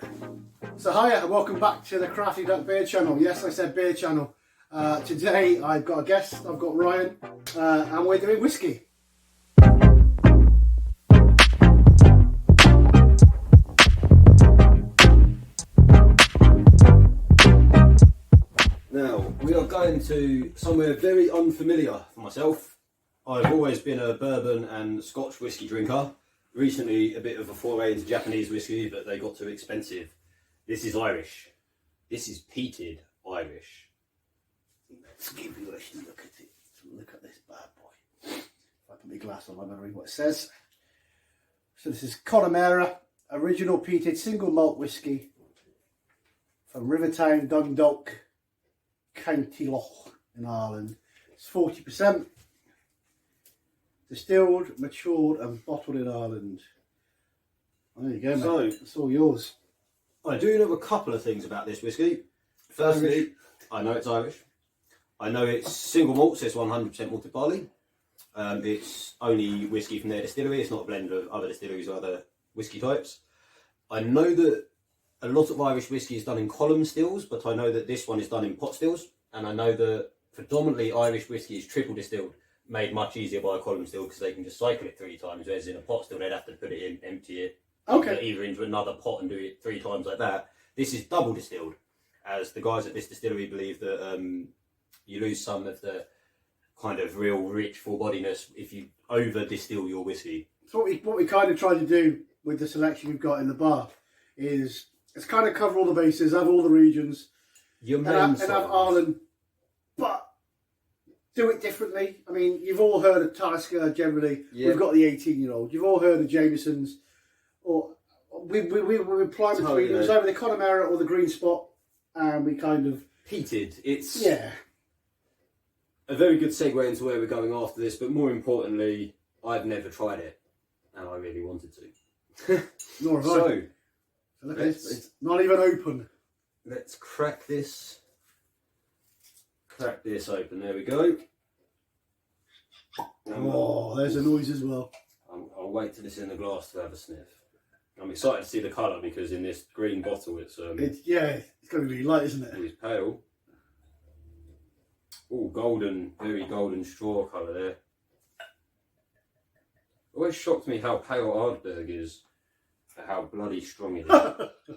So hiya and welcome back to the Crafty Duck Beer channel. Yes, I said beer channel. Today I've got a guest, I've got Ryan, and we're doing whiskey. Now, we are going to somewhere very unfamiliar for myself. I've always been a bourbon and Scotch whiskey drinker. Recently a bit of a foray into Japanese whiskey, but they got too expensive. This is Irish. This is peated Irish. Let's give you a look at it. Look at this bad boy. If I put my glass on, I better read what it says. So this is Connemara, original peated single malt whiskey from Rivertown, Dundalk, County Loch in Ireland. It's 40%. Distilled, matured and bottled in Ireland. There you go, mate. So, it's all yours. I do know a couple of things about this whiskey. Firstly, Irish. I know it's Irish. I know it's single malt, so it's 100% malted barley. It's only whiskey from their distillery. It's not a blend of other distilleries or other whiskey types. I know that a lot of Irish whiskey is done in column stills, but I know that this one is done in pot stills. And I know that predominantly Irish whiskey is triple distilled, made much easier by a column still because they can just cycle it 3 times, whereas in a pot still they'd have to put it in, empty it, either into another pot and do it 3 times like that. This is double distilled, as the guys at this distillery believe that you lose some of the kind of real rich full bodiness if you over distill your whiskey. So what we kind of try to do with the selection we've got in the bar is it's kind of cover all the bases, have all the regions, and have Ireland, but do it differently. I mean, you've all heard of Talisker generally. Yeah. We've got the 18-year-old. You've all heard of Jameson's, or we apply between. It was either the Connemara or the Green Spot, and we kind of peated. It's a very good segue into where we're going after this. But more importantly, I've never tried it, and I really wanted to. Nor have I. So look at this. It's not even open. Let's crack this. Crack this open. There we go. Oh, there's a noise as well. I'll wait till it's in the glass to have a sniff. I'm excited to see the colour because in this green bottle it's going to be really light, isn't it? It's pale. Oh, golden, very golden straw colour there. Always shocked me how pale Ardbeg is, for how bloody strong it is.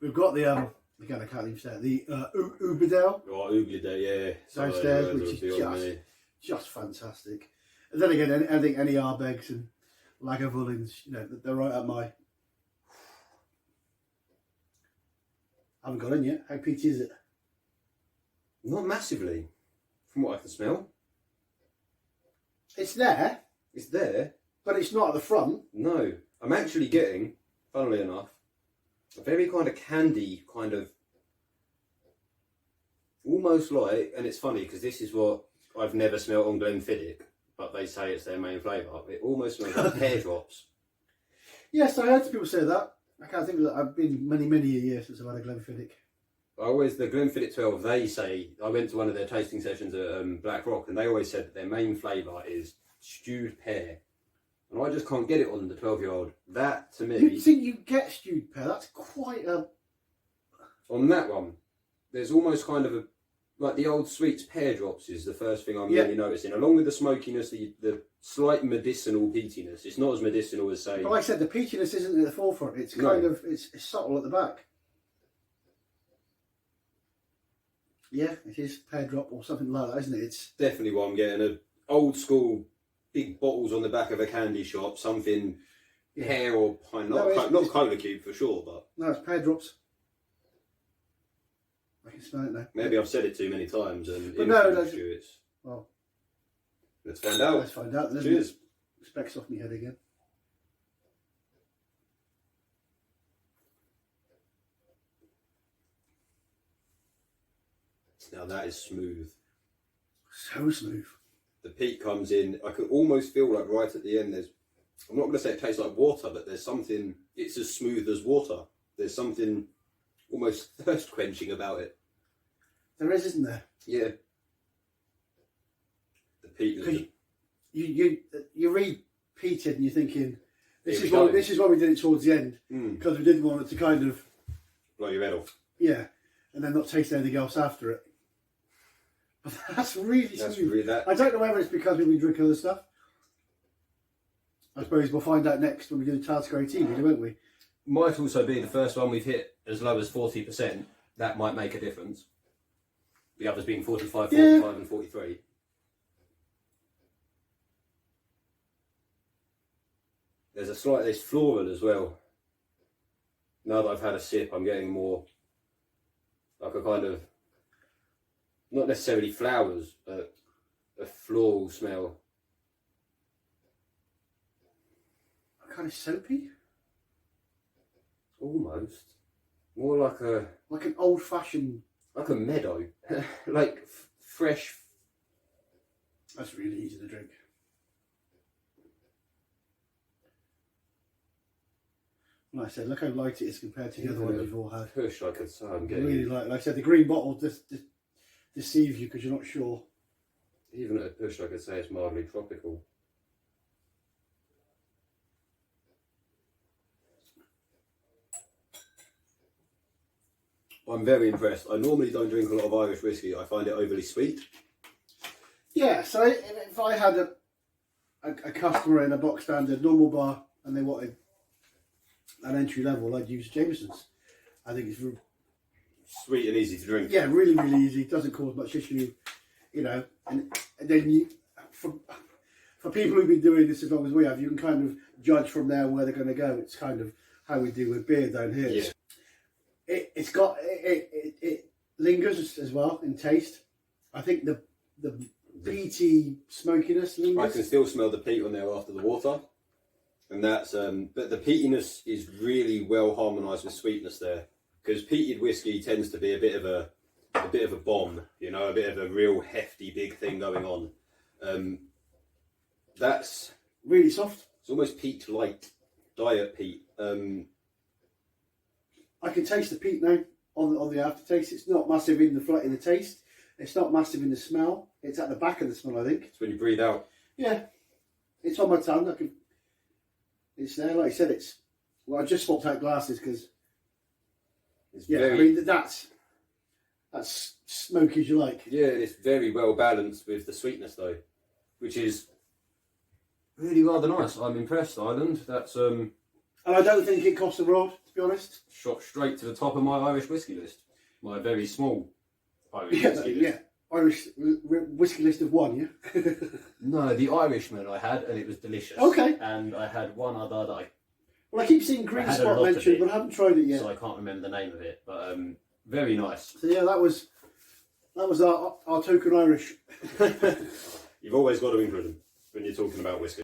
We've got the again, I can't even say it, the Ubedale. Oh, Ubedale, yeah. Downstairs, which is just fantastic. And then again, I think any Arbegs and Lagavulins, they're right up my. I haven't got in yet. How peaty is it? Not massively, from what I can smell. It's there. It's there. But it's not at the front. No. I'm actually getting, funnily enough, a very kind of candy, kind of, almost like, and it's funny because this is what I've never smelled on Glenfiddich, but they say it's their main flavour. It almost smells like pear drops. Yes, I heard people say that. I can't think that I've been many a years since I've had a Glenfiddich. The Glenfiddich 12, they say, I went to one of their tasting sessions at Black Rock, and they always said that their main flavour is stewed pear. And I just can't get it on the 12-year-old. That, to me... You'd think you get stewed pear. That's quite a... On that one, there's almost kind of a... Like the old sweets pear drops is the first thing I'm really noticing. Along with the smokiness, the slight medicinal peatiness. It's not as medicinal as, say... But like I said, the peatiness isn't at the forefront. It's kind of... It's subtle at the back. Yeah, it is pear drop or something like that, isn't it? It's definitely what I'm getting. A old school... Big bottles on the back of a candy shop, something pear or pine, not cola cube for sure, but no, it's pear drops. I can smell it now. Maybe I've said it too many times, and but no, it's well. Let's find out. Let's find out. Cheers. Specs off my head again. Now that is smooth. So smooth. The peat comes in. I can almost feel like right at the end I'm not going to say it tastes like water, but there's something, it's as smooth as water. There's something almost thirst quenching about it. There is, isn't there? Yeah. The peat. You read peated and you're thinking, this is why we did it towards the end, because we didn't want it to kind of blow your head off. Yeah, and then not taste anything else after it. But that's really smooth. I don't know whether it's because we've been drinking other stuff. I suppose we'll find out next when we do the Tartar 18, won't we? Might also be the first one we've hit as low as 40%. That might make a difference. The others being 45, 45 and 43. There's a slight, there's floral as well. Now that I've had a sip, I'm getting more like a kind of, not necessarily flowers, but a floral smell. Kind of soapy? Almost. More like a... Like an old-fashioned... Like a meadow. Like fresh... That's really easy to drink. Like I said, look how light it is compared to the other ones we've all had. Push, I could say. I'm getting... Really light. Like I said, the green bottle just deceives you because you're not sure. Even at a push, I could say it's mildly tropical. I'm very impressed. I normally don't drink a lot of Irish whiskey. I find it overly sweet. Yeah, so if I had a customer in a box standard normal bar and they wanted an entry level, I'd use Jameson's. I think it's sweet and easy to drink. Yeah, really, really easy. Doesn't cause much issue, you know. And then you, for people who've been doing this as long as we have, you can kind of judge from there where they're going to go. It's kind of how we do with beer down here. Yeah. It lingers as well in taste. I think the peaty smokiness lingers. I can still smell the peat on there after the water, and that's but the peatiness is really well harmonised with sweetness there, because peated whiskey tends to be a bit of a bomb, you know, a bit of a real hefty big thing going on. That's really soft. It's almost peat light, diet peat. I can taste the peat now on the aftertaste. It's not massive in the taste. It's not massive in the smell. It's at the back of the smell, I think. It's when you breathe out. Yeah, it's on my tongue. It's there. Like I said, well, I just swapped out glasses because. I mean that's smoky as you like. Yeah, it's very well balanced with the sweetness though, which is really rather nice. I'm impressed, Ireland. That's And I don't think it costs a rod, to be honest. Shot straight to the top of my Irish whiskey list. My very small Irish whiskey list. Yeah, Irish whiskey list of one, yeah? No, the Irishman I had, and it was delicious. Okay. And I had one other that I keep seeing Green Spot mentioned, but I haven't tried it yet. So I can't remember the name of it, but very nice. So yeah, that was our token Irish. You've always got to include them when you're talking about whiskey.